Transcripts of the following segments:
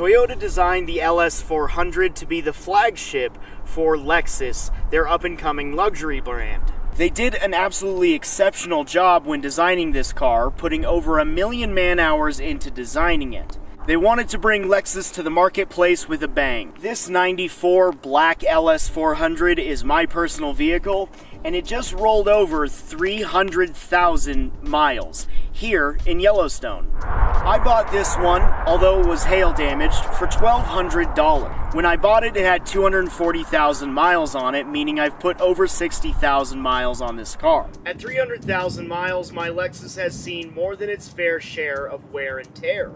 Toyota designed the LS400 to be the flagship for Lexus, their up-and-coming luxury brand. They did an absolutely exceptional job when designing this car, putting over 1 million man-hours into designing it. They wanted to bring Lexus to the marketplace with a bang. This 94 black LS400 is my personal vehicle, and it just rolled over 300,000 miles here in Yellowstone. I bought this one, although it was hail damaged, for $1,200. When I bought it, it had 240,000 miles on it, meaning I've put over 60,000 miles on this car. At 300,000 miles, my Lexus has seen more than its fair share of wear and tear.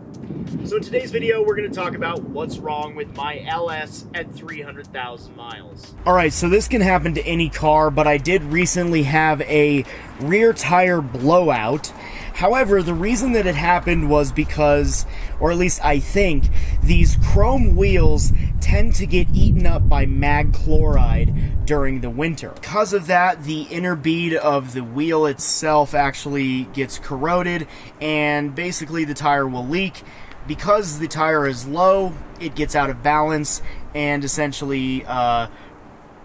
So in today's video, we're going to talk about what's wrong with my LS at 300,000 miles. Alright, so this can happen to any car, but I did recently have a rear tire blowout. However, the reason that it happened was because, or at least I think, these chrome wheels tend to get eaten up by mag chloride during the winter. Because of that, the inner bead of the wheel itself actually gets corroded, and basically the tire will leak. Because the tire is low, it gets out of balance and essentially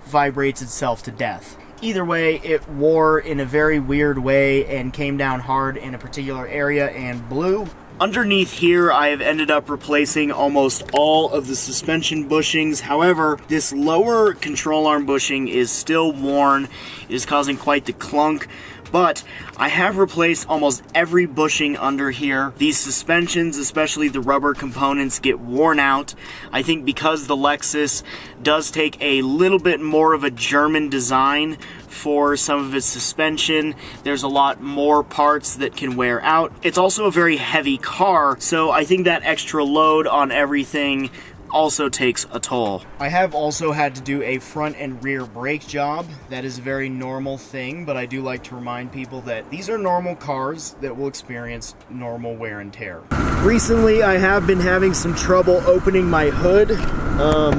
vibrates itself to death. Either way, it wore in a very weird way and came down hard in a particular area and blew. Underneath here, I have ended up replacing almost all of the suspension bushings. However, this lower control arm bushing is still worn. It is causing quite the clunk. But I have replaced almost every bushing under here. These suspensions, especially the rubber components, get worn out. I think because the Lexus does take a little bit more of a German design for some of its suspension, there's a lot more parts that can wear out. It's also a very heavy car, so I think that extra load on everything also takes a toll. I have also had to do a front and rear brake job. That is a very normal thing, but I do like to remind people that these are normal cars that will experience normal wear and tear. Recently, I have been having some trouble opening my hood. I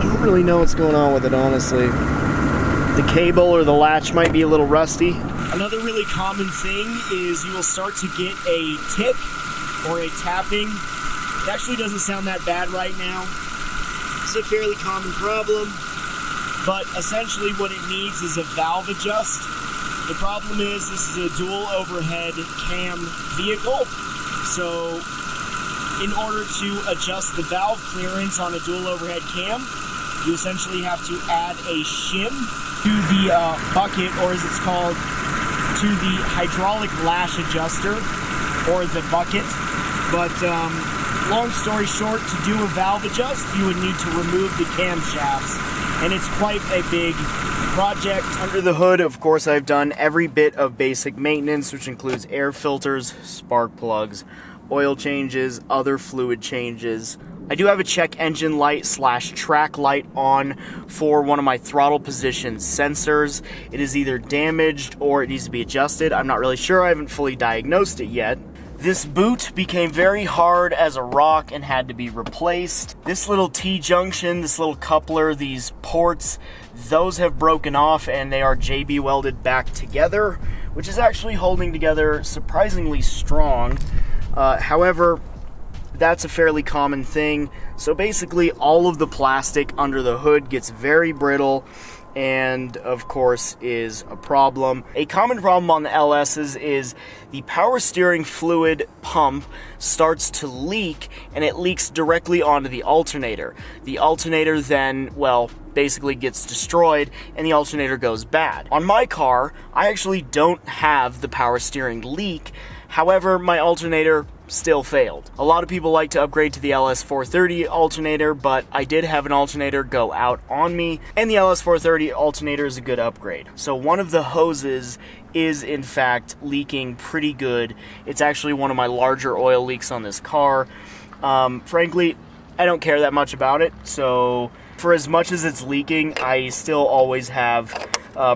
don't really know what's going on with it, honestly. The cable or the latch might be a little rusty. Another really common thing is you will start to get a tick or a tapping. It actually doesn't sound that bad right now. It's a fairly common problem, but essentially what it needs is a valve adjust. The problem is this is a dual overhead cam vehicle, so in order to adjust the valve clearance on a dual overhead cam, you essentially have to add a shim to the bucket, or as it's called, to the hydraulic lash adjuster, or the bucket. But long story short, to do a valve adjust, you would need to remove the camshafts, and it's quite a big project. Under the hood, of course, I've done every bit of basic maintenance, which includes air filters, spark plugs, oil changes, other fluid changes. I do have a check engine light / track light on for one of my throttle position sensors. It is either damaged or it needs to be adjusted. I'm not really sure. I haven't fully diagnosed it yet. This boot became very hard as a rock and had to be replaced. This little T-junction, this little coupler, these ports, those have broken off and they are JB welded back together, which is actually holding together surprisingly strong. However, that's a fairly common thing. So basically all of the plastic under the hood gets very brittle and of course is a problem. A common problem on the LS's is the power steering fluid pump starts to leak, and it leaks directly onto the alternator. The alternator then, well, basically gets destroyed and the alternator goes bad. On my car, I actually don't have the power steering leak. However, my alternator still failed. A lot of people like to upgrade to the LS430 alternator, but I did have an alternator go out on me, and the LS430 alternator is a good upgrade. So one of the hoses is in fact leaking pretty good. It's actually one of my larger oil leaks on this car. Frankly, I don't care that much about it, so for as much as it's leaking, I still always have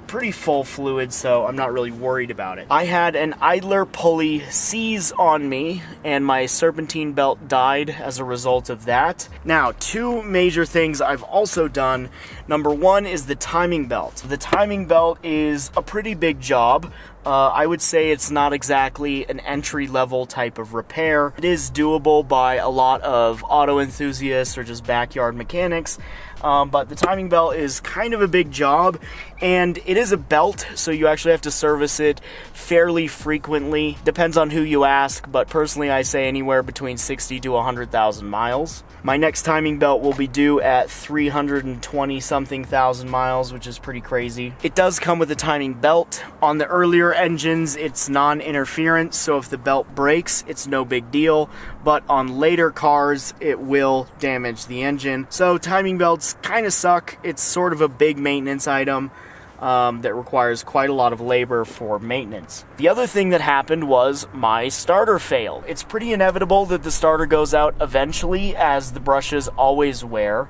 pretty full fluid, so I'm not really worried about it. I had an idler pulley seize on me, and my serpentine belt died as a result of that. Now, two major things I've also done. Number one is the timing belt. The timing belt is a pretty big job. I would say it's not exactly an entry-level type of repair. It is doable by a lot of auto enthusiasts or just backyard mechanics, but the timing belt is kind of a big job, and it is a belt, so you actually have to service it fairly frequently. Depends on who you ask, but personally I say anywhere between 60 to 100,000 miles. My next timing belt will be due at 320 something thousand miles, which is pretty crazy. It does come with a timing belt. On the earlier engines, it's non-interference, so if the belt breaks, it's no big deal, but on later cars, it will damage the engine. So timing belts kind of suck. It's sort of a big maintenance item that requires quite a lot of labor for maintenance. The other thing that happened was my starter failed. It's pretty inevitable that the starter goes out eventually, as the brushes always wear,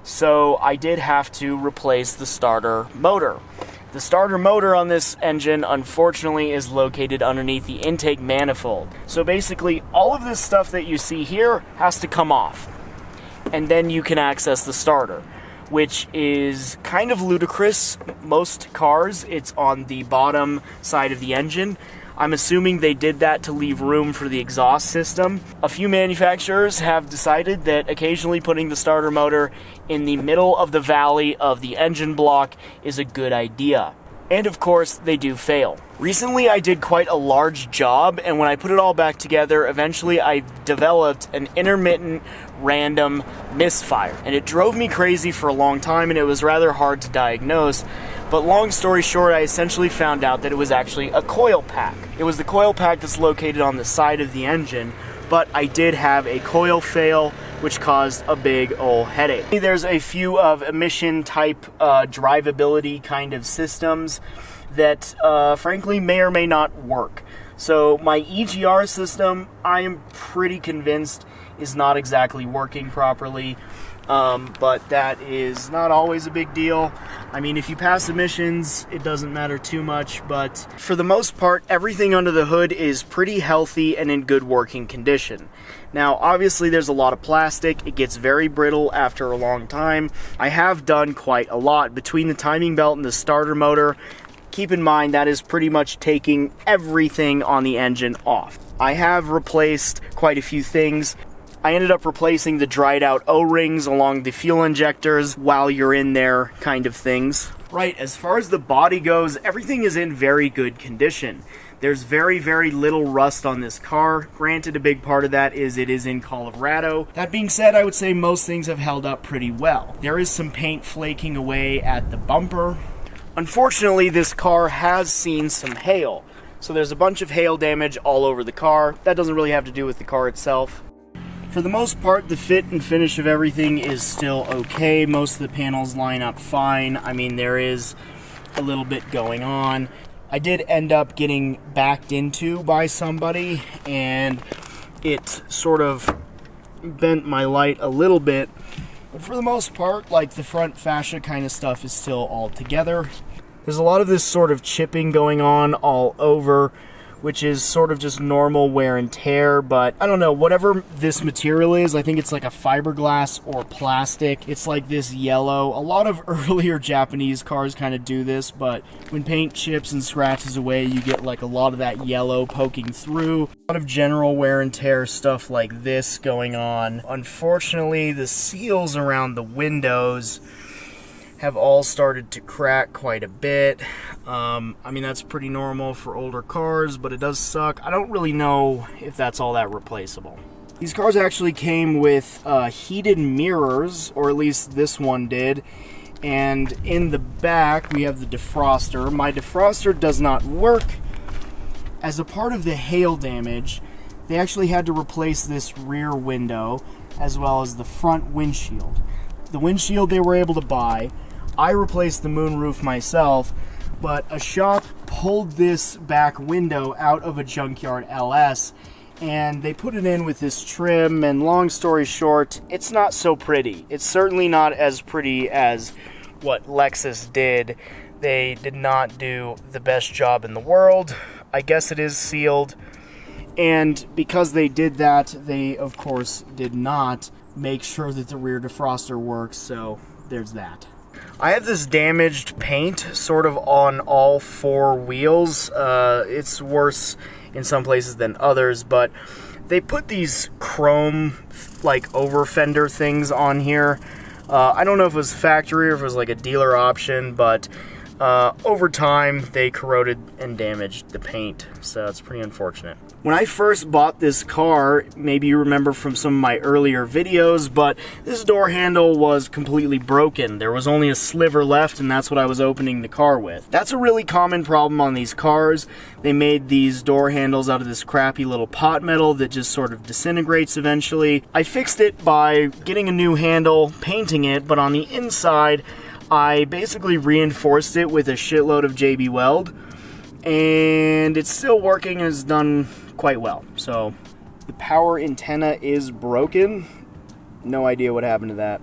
so I did have to replace the starter motor. The starter motor on this engine, unfortunately, is located underneath the intake manifold. So basically, all of this stuff that you see here has to come off, and then you can access the starter, which is kind of ludicrous. Most cars, it's on the bottom side of the engine. I'm assuming they did that to leave room for the exhaust system. A few manufacturers have decided that occasionally putting the starter motor in the middle of the valley of the engine block is a good idea. And of course, they do fail. Recently, I did quite a large job, and when I put it all back together, eventually I developed an intermittent random misfire. And it drove me crazy for a long time, and it was rather hard to diagnose. But long story short, I essentially found out that it was actually a coil pack. It was the coil pack that's located on the side of the engine, but I did have a coil fail, which caused a big old headache. There's a few of emission type drivability kind of systems that frankly may or may not work. So my EGR system, I am pretty convinced is not exactly working properly, but that is not always a big deal. I mean, if you pass emissions, it doesn't matter too much, but for the most part, everything under the hood is pretty healthy and in good working condition. Now, obviously, there's a lot of plastic. It gets very brittle after a long time. I have done quite a lot between the timing belt and the starter motor. Keep in mind, that is pretty much taking everything on the engine off. I have replaced quite a few things. I ended up replacing the dried out O-rings along the fuel injectors while you're in there kind of things. Right, as far as the body goes, everything is in very good condition. There's very, very little rust on this car. Granted, a big part of that is it is in Colorado. That being said, I would say most things have held up pretty well. There is some paint flaking away at the bumper. Unfortunately, this car has seen some hail. So there's a bunch of hail damage all over the car. That doesn't really have to do with the car itself. For the most part, the fit and finish of everything is still okay. Most of the panels line up fine. I mean, there is a little bit going on. I did end up getting backed into by somebody, and it sort of bent my light a little bit. But for the most part, like, the front fascia kind of stuff is still all together. There's a lot of this sort of chipping going on all over, which is sort of just normal wear and tear, but I don't know, whatever this material is, I think it's like a fiberglass or plastic. It's like this yellow. A lot of earlier Japanese cars kind of do this, but when paint chips and scratches away, you get like a lot of that yellow poking through. A lot of general wear and tear stuff like this going on. Unfortunately, the seals around the windows have all started to crack quite a bit. I mean, that's pretty normal for older cars, but it does suck. I don't really know if that's all that replaceable. These cars actually came with heated mirrors, or at least this one did, and in the back we have the defroster. My defroster does not work. As a part of the hail damage, they actually had to replace this rear window as well as the front windshield. The windshield they were able to buy. I replaced the moonroof myself, but a shop pulled this back window out of a junkyard LS, and they put it in with this trim, and long story short, it's not so pretty. It's certainly not as pretty as what Lexus did. They did not do the best job in the world. I guess it is sealed, and because they did that, they of course did not make sure that the rear defroster works, so there's that. I have this damaged paint sort of on all 4 wheels. It's worse in some places than others, but they put these chrome like over fender things on here. I don't know if it was factory or if it was like a dealer option, but over time they corroded and damaged the paint, so it's pretty unfortunate. When I first bought this car, maybe you remember from some of my earlier videos, but this door handle was completely broken. There was only a sliver left, and that's what I was opening the car with. That's a really common problem on these cars. They made these door handles out of this crappy little pot metal that just sort of disintegrates eventually. I fixed it by getting a new handle, painting it, but on the inside, I basically reinforced it with a shitload of JB Weld, and it's still working and it's done quite well. So the power antenna is broken. No idea what happened to that.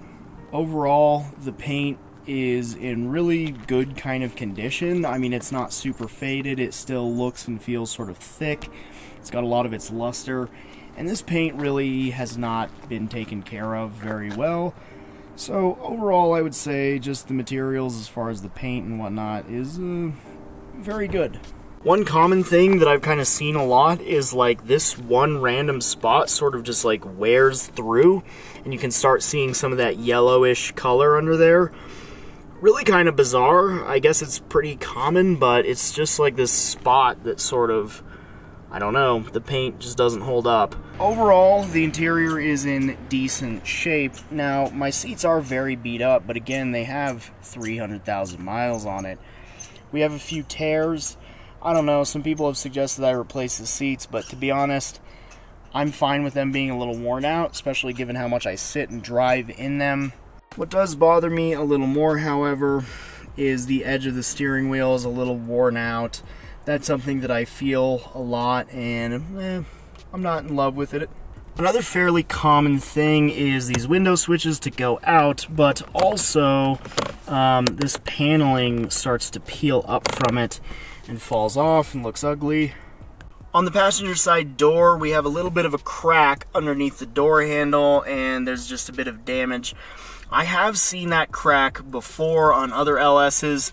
Overall, the paint is in really good kind of condition. I mean, it's not super faded. It still looks and feels sort of thick. It's got a lot of its luster, and this paint really has not been taken care of very well. So overall, I would say just the materials as far as the paint and whatnot is very good. One common thing that I've kind of seen a lot is like this one random spot sort of just like wears through, and you can start seeing some of that yellowish color under there. Really kind of bizarre. I guess it's pretty common, but it's just like this spot that sort of, I don't know, the paint just doesn't hold up. Overall, the interior is in decent shape. Now, my seats are very beat up, but again, they have 300,000 miles on it. We have a few tears. I don't know, some people have suggested I replace the seats, but to be honest, I'm fine with them being a little worn out, especially given how much I sit and drive in them. What does bother me a little more, however, is the edge of the steering wheel is a little worn out. That's something that I feel a lot, and I'm not in love with it. Another fairly common thing is these window switches to go out, but also this paneling starts to peel up from it and falls off and looks ugly. On the passenger side door, we have a little bit of a crack underneath the door handle, and there's just a bit of damage. I have seen that crack before on other LS's.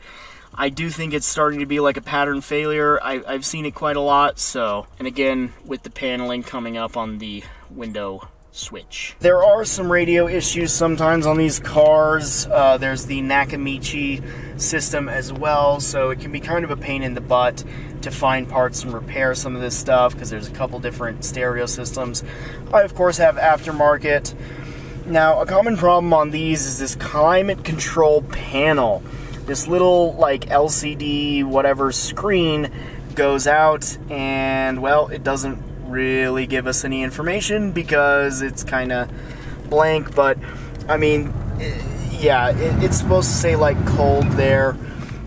I do think it's starting to be like a pattern failure. I've seen it quite a lot, so. And again, with the paneling coming up on the window switch. There are some radio issues sometimes on these cars. There's the Nakamichi system as well, so it can be kind of a pain in the butt to find parts and repair some of this stuff because there's a couple different stereo systems. I, of course, have aftermarket. Now, a common problem on these is this climate control panel. This little, like, LCD whatever screen goes out, and, well, it doesn't really give us any information because it's kind of blank, but, I mean, yeah, it's supposed to say, like, cold there.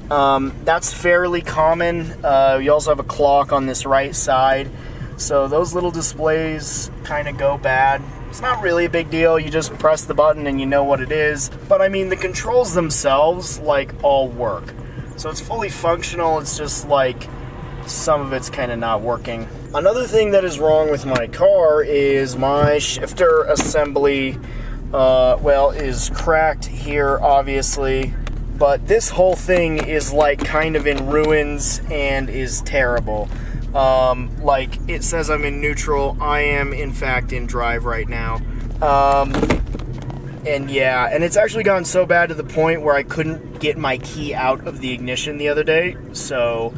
That's fairly common. You also have a clock on this right side, so those little displays kind of go bad. It's not really a big deal. You just press the button and you know what it is. But I mean, the controls themselves, like, all work. So it's fully functional. It's just like some of it's kind of not working. Another thing that is wrong with my car is my shifter assembly, well, is cracked here, obviously. But this whole thing is like kind of in ruins and is terrible. Like, it says I'm in neutral. I am, in fact, in drive right now. And yeah, and it's actually gotten so bad to the point where I couldn't get my key out of the ignition the other day. So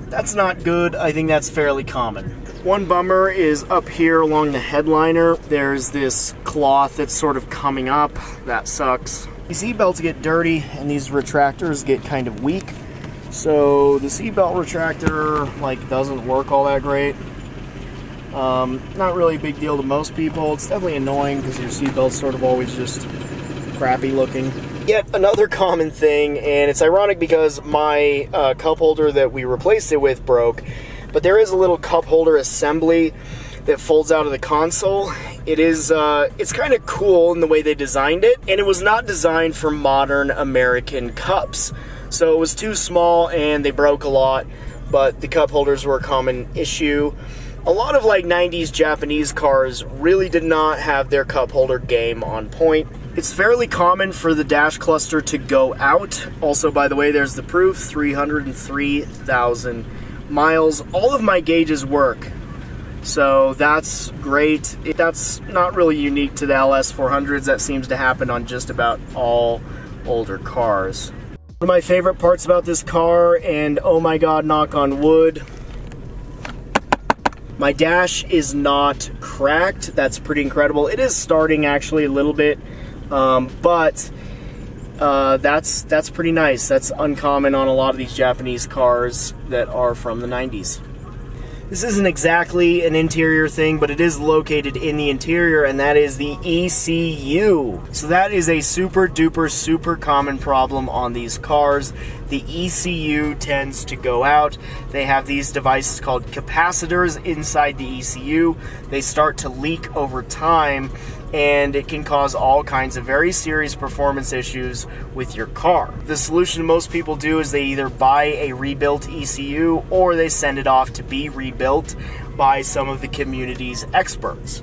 that's not good. I think that's fairly common. One bummer is up here along the headliner. There's this cloth that's sort of coming up. That sucks. These seat belts get dirty and these retractors get kind of weak. So the seatbelt retractor, like, doesn't work all that great. Not really a big deal to most people. It's definitely annoying because your seatbelt's sort of always just crappy looking. Yet another common thing, and it's ironic because my cup holder that we replaced it with broke, but there is a little cup holder assembly that folds out of the console. It is, it's kind of cool in the way they designed it, and it was not designed for modern American cups. So it was too small and they broke a lot, but the cup holders were a common issue. A lot of like 90s Japanese cars really did not have their cup holder game on point. It's fairly common for the dash cluster to go out. Also, by the way, there's the proof, 303,000 miles. All of my gauges work, so that's great. That's not really unique to the LS400s. That seems to happen on just about all older cars. One of my favorite parts about this car, and oh my god, knock on wood, my dash is not cracked. That's pretty incredible. It is starting actually a little bit, but that's pretty nice. That's uncommon on a lot of these Japanese cars that are from the 90s. This isn't exactly an interior thing, but it is located in the interior, and that is the ECU. So that is a super duper super common problem on these cars. The ECU tends to go out. They have these devices called capacitors inside the ECU. They start to leak over time, and it can cause all kinds of very serious performance issues with your car. The solution most people do is they either buy a rebuilt ECU or they send it off to be rebuilt by some of the community's experts.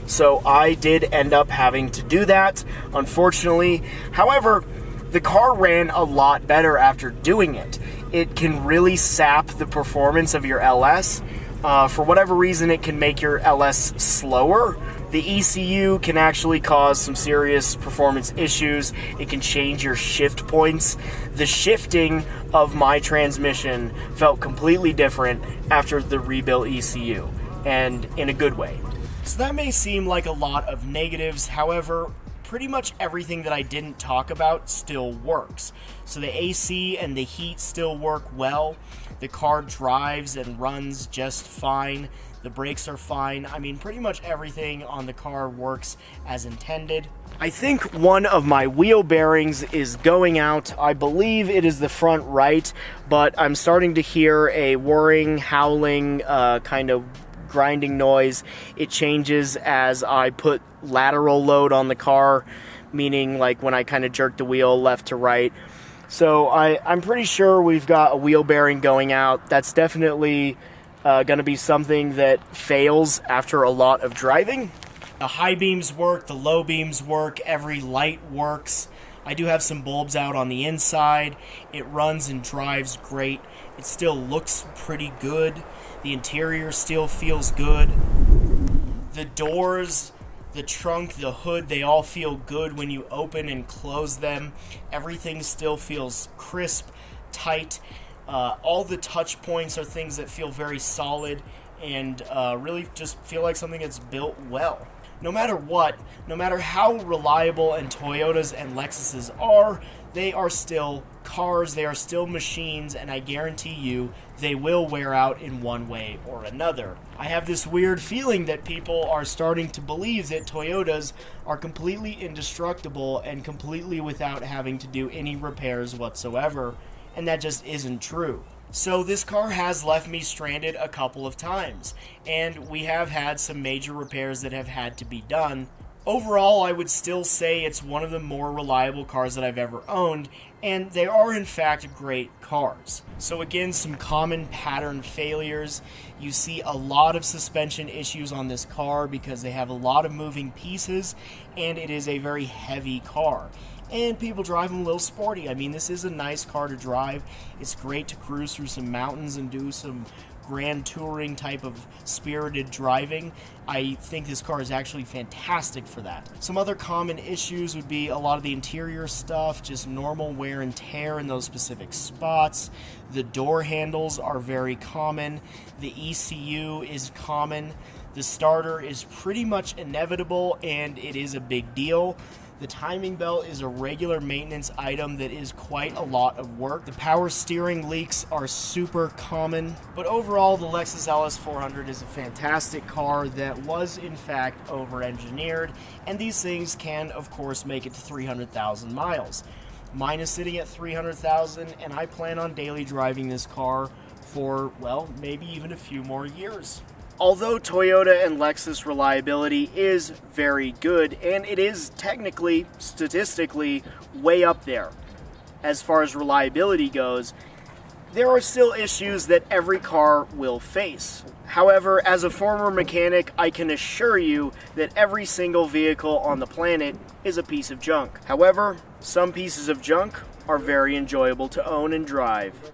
So I did end up having to do that, unfortunately. However, the car ran a lot better after doing it. It can really sap the performance of your LS. For whatever reason, it can make your LS slower. The ECU can actually cause some serious performance issues. It can change your shift points. The shifting of my transmission felt completely different after the rebuilt ECU, and in a good way. So that may seem like a lot of negatives. However, pretty much everything that I didn't talk about still works. So the AC and the heat still work well. The car drives and runs just fine. The brakes are fine. I mean, pretty much everything on the car works as intended. I think one of my wheel bearings is going out. I believe it is the front right, but I'm starting to hear a whirring, howling, kind of grinding noise. It changes as I put lateral load on the car, meaning like when I kind of jerk the wheel left to right. So I'm pretty sure we've got a wheel bearing going out. That's definitely going to be something that fails after a lot of driving. The high beams work, the low beams work, every light works. I do have some bulbs out on the inside. It runs and drives great. It still looks pretty good. The interior still feels good. The doors, the trunk, the hood, they all feel good when you open and close them. Everything still feels crisp, tight. All the touch points are things that feel very solid and really just feel like something that's built well. No matter what, no matter how reliable and Toyotas and Lexuses are, they are still cars, they are still machines, and I guarantee you they will wear out in one way or another. I have this weird feeling that people are starting to believe that Toyotas are completely indestructible and completely without having to do any repairs whatsoever, and that just isn't true. So this car has left me stranded a couple of times, and we have had some major repairs that have had to be done. Overall, I would still say it's one of the more reliable cars that I've ever owned, and they are in fact great cars. So again, some common pattern failures. You see a lot of suspension issues on this car because they have a lot of moving pieces, and it is a very heavy car. And people drive them a little sporty. I mean, this is a nice car to drive. It's great to cruise through some mountains and do some grand touring type of spirited driving. I think this car is actually fantastic for that. Some other common issues would be a lot of the interior stuff, just normal wear and tear in those specific spots. The door handles are very common. The ECU is common. The starter is pretty much inevitable, and it is a big deal. The timing belt is a regular maintenance item that is quite a lot of work. The power steering leaks are super common. But overall, the Lexus LS400 is a fantastic car that was in fact over-engineered, and these things can, of course, make it to 300,000 miles. Mine is sitting at 300,000, and I plan on daily driving this car for, well, maybe even a few more years. Although Toyota and Lexus reliability is very good, and it is technically, statistically, way up there as far as reliability goes, There are still issues that every car will face. However, as a former mechanic, I can assure you that every single vehicle on the planet is a piece of junk. However, some pieces of junk are very enjoyable to own and drive.